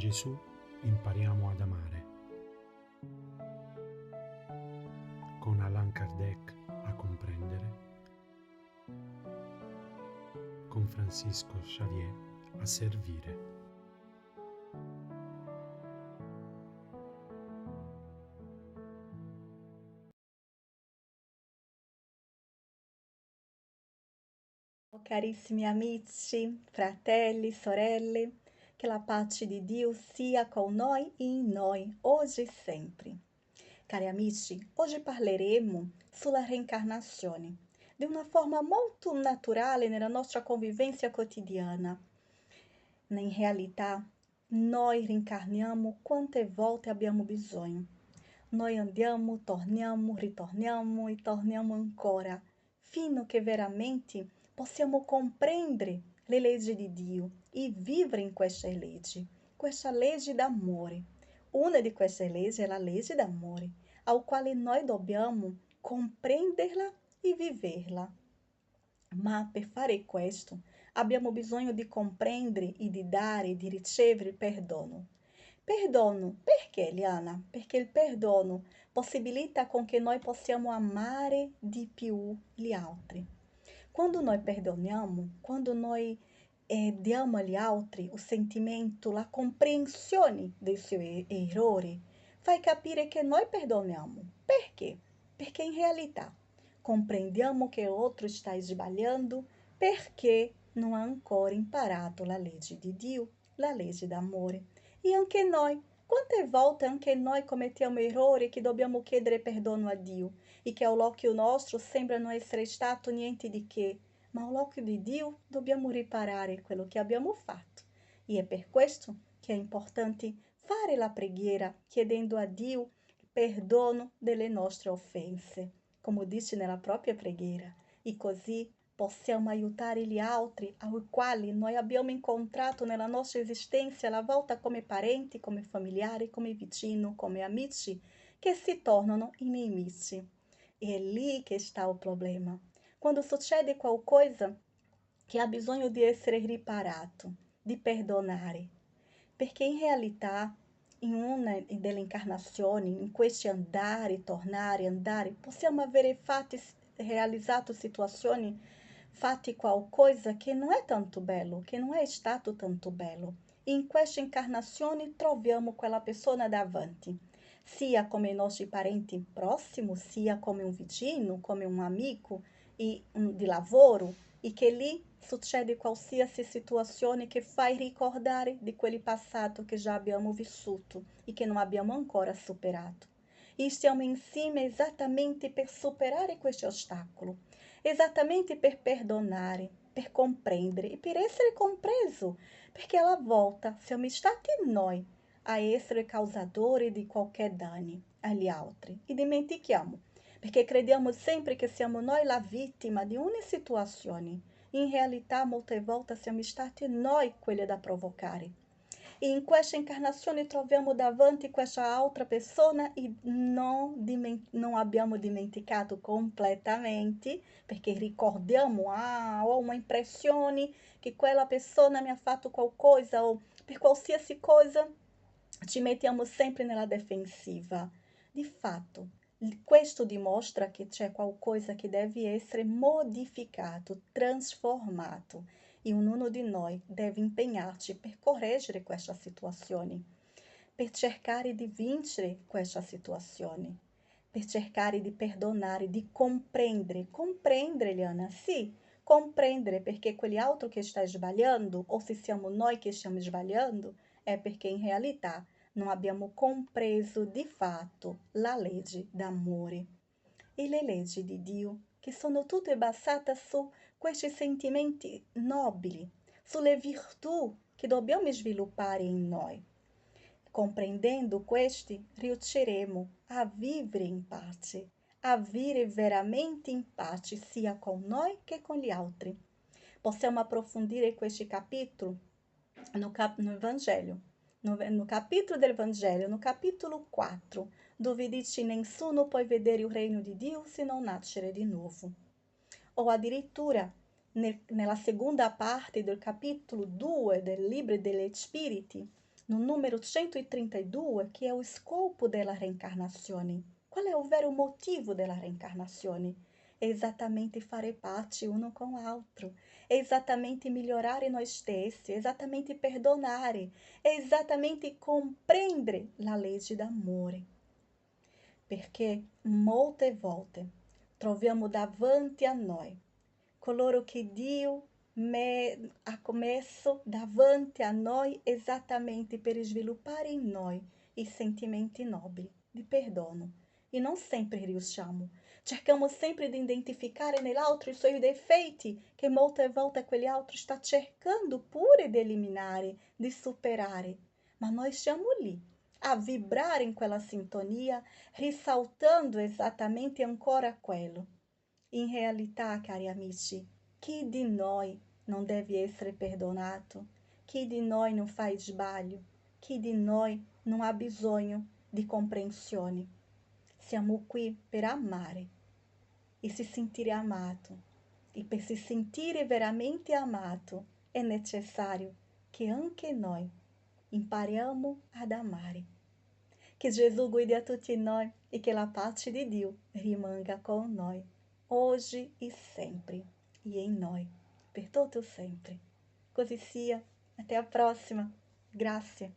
Gesù impariamo ad amare. Con Allan Kardec a comprendere. Con Francisco Xavier a servire. Carissimi amici, fratelli, sorelle, che la pace di Dio sia con noi e in noi, hoje e sempre. Cari amici, hoje parleremo sulla reencarnazione, di una forma molto naturale nella nostra convivência quotidiana. In realtà, noi reencarniamo quante volte abbiamo bisogno. Noi andiamo, torniamo, ritorniamo e torniamo ancora, fino che veramente possiamo compreendere le leggi di Dio e vivere in queste leggi d'amore. Una di queste leggi è la legge d'amore, ao quale noi dobbiamo compreenderla e viverla. Ma per fare questo abbiamo bisogno di comprendere e di dare e di ricevere perdono. Perdono, perché, Liana? Perché il perdono possibilita con che noi possiamo amare di più gli altri. Quando noi perdoniamo, quando noi diamo agli altri o sentimento, la comprensione dei suoi errori, fai capire che noi perdoniamo. Perché? Perché in realtà compreendiamo che o outro está sbagliando perché non ha ancora imparato la legge di Dio, la legge d'amore. E anche noi, quante volte anche noi commettiamo errori che dobbiamo chiedere perdono a Dio e che all'occhio nostro sembra non essere stato niente di che, ma all'occhio di Dio dobbiamo riparare quello che abbiamo fatto. E è per questo che è importante fare la preghiera chiedendo a Dio perdono delle nostre offense, come dice nella propria preghiera, e così possiamo aiutare gli altri ai quali noi abbiamo incontrato nella nostra esistenza, alla volta come parenti, come familiari, come vicini, come amici, che si tornano inimici. E è lì che está o problema. Quando succede qualcosa che ha bisogno di essere riparato, di perdonare, perché in realtà in una delle incarnazioni, in questi andare, tornare, andare, possiamo avere realizzato situazioni, fatti qualcosa che non è tanto bello, che non è stato tanto bello. In questa incarnazione troviamo quella persona davanti, sia come nostro parente próximo, sia come um vicino, come um amigo di lavoro, e che lì succede qualsiasi situazione che faz ricordare di quel passato che già abbiamo vissuto e che non abbiamo ancora superato. E stiamo insieme esattamente per superare questo ostacolo, esattamente per perdonare, per compreendere e per essere compreso, perché alla volta siamo stati noi a essere causadori di qualquer dano agli altri e dimentichiamo, perché crediamo sempre che siamo noi la vittima di ogni situazione. In realtà, molte volte siamo stati noi quelli da provocare. E in questa incarnazione troviamo davanti questa altra persona e non abbiamo dimenticato completamente, perché ricordiamo, ho uma impressione che quella persona mi ha fatto qualcosa, o per qualsiasi cosa ci mettiamo sempre nella defensiva. Di fatto, questo dimostra che c'è qualcosa che deve essere modificato, trasformato, e ognuno di noi deve impenhar-se per correggere questa situazione, per cercare di vincere questa situazione, per cercare di perdonare, di compreendere, Liana, sì, compreendere perché quel altro che está sbagliando, ou se siamo noi che stiamo sbagliando, è perché in realtà non abbiamo compreso di fatto la legge d'amore. E le leggi di Dio, che sono tutte basate su questi sentimenti nobili, sulle virtù che dobbiamo sviluppare in noi. Compreendendo questi, riusciremo a vivere in pace, a vivere veramente in pace sia con noi che con gli altri. Possiamo approfondire questi capitoli no Vangelo, no capítulo del Vangelo, no capítulo 4, dove dice: nessuno può vedere il regno di Dio se non nascere di nuovo. Ou addirittura nella seconda parte del capítulo 2 del Libro degli Spiriti, no número 132, che è lo scopo della reincarnazione. Qual è o vero motivo della reincarnazione? É exatamente fare pace uno com o altro, é exatamente migliorare noi stessi, é exatamente perdonare, é exatamente compreendere la legge d'amore. Perché molte volte troviamo davanti a noi coloro che Dio ha messo davanti a noi esattamente per sviluppare in noi i sentimenti nobili di perdono. E non sempre riusciamo. Cercamos sempre di identificare nell'altro i suoi difetti, che molte volte quell'altro sta cercando pure di eliminare, di superare. Ma noi siamo lì, a vibrare in quella sintonia, risaltando esattamente ancora quello. In realtà, cari amici, chi di noi non deve essere perdonato? Chi di noi non fa sbaglio? Chi di noi non ha bisogno di comprensione? Siamo qui per amare e se sentire amato. E per se sentire veramente amato è necessario che anche noi impariamo ad amare. Que Jesus guide a tutti noi e que a pace de Deus rimanga com nós, hoje e sempre, e em nós, per todo sempre. Così sia. Até a próxima. Graça.